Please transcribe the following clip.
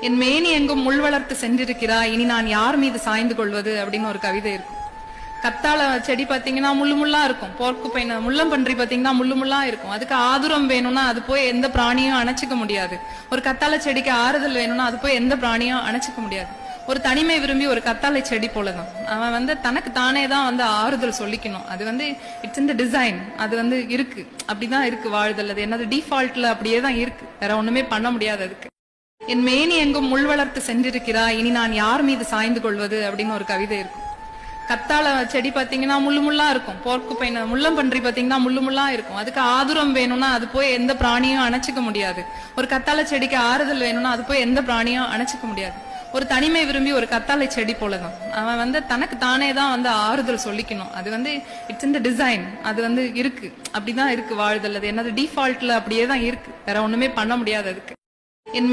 என் மேனி எங்கும் முள் வளர்த்து சென்றிருக்கிறாய், இனி நான் யார் மீது சாய்ந்து கொள்வது அப்படின்னு ஒரு கவிதை இருக்கும். கத்தாழ செடி பாத்தீங்கன்னா முள்ளு முள்ளா இருக்கும். போர்க்குப்பைன முள்ளம்பன்றி பாத்தீங்கன்னா முள்ளு முள்ளா இருக்கும். அதுக்கு ஆதுரம் வேணும்னா அது போய் எந்த பிராணியும் அணைச்சிக்க முடியாது. ஒரு கத்தாழ செடிக்கு ஆறுதல் வேணும்னா அது போய் எந்த பிராணியும் அணைச்சிக்க முடியாது. ஒரு தனிமை விரும்பி ஒரு கத்தாழை செடி போலதான் அவன் தனக்கு தானே தான் ஆறுதல் சொல்லிக்கணும். அது இட்ஸ் இந்த டிசைன், அது இருக்கு, அப்படிதான் இருக்கு வாழ்தல். அது என்னது டிஃபால்ட்ல அப்படியே தான் இருக்கு, வேற ஒண்ணுமே பண்ண முடியாது அதுக்கு. என் மேனி எங்கும் முள் வளர்த்து சென்றிருக்கிறாய், இனி நான் யார் மீது சாய்ந்து கொள்வது அப்படின்னு ஒரு கவிதை இருக்கும். கத்தாழ செடி பாத்தீங்கன்னா முள்ளு முள்ளா இருக்கும். போர்க்குப்பைன முள்ளம்பன்றி பாத்தீங்கன்னா முள்ளு முள்ளா இருக்கும். அதுக்கு ஆதுரம் வேணும்னா அது போய் எந்த பிராணியும் அணைச்சிக்க முடியாது. ஒரு கத்தாழ செடிக்கு ஆறுதல் வேணும்னா அது போய் எந்த பிராணியும் அணைச்சிக்க முடியாது. ஒரு தனிமை விரும்பி ஒரு கத்தாழை செடி போலதான் அவன் தனக்கு தானே தான் ஆறுதல் சொல்லிக்கணும். அது இட்ஸ் இந்த டிசைன், அது இருக்கு, அப்படிதான் இருக்கு வாழ்தல். அது என்னது டிஃபால்ட்ல அப்படியே தான் இருக்கு, வேற ஒண்ணுமே பண்ண முடியாது அதுக்கு. என்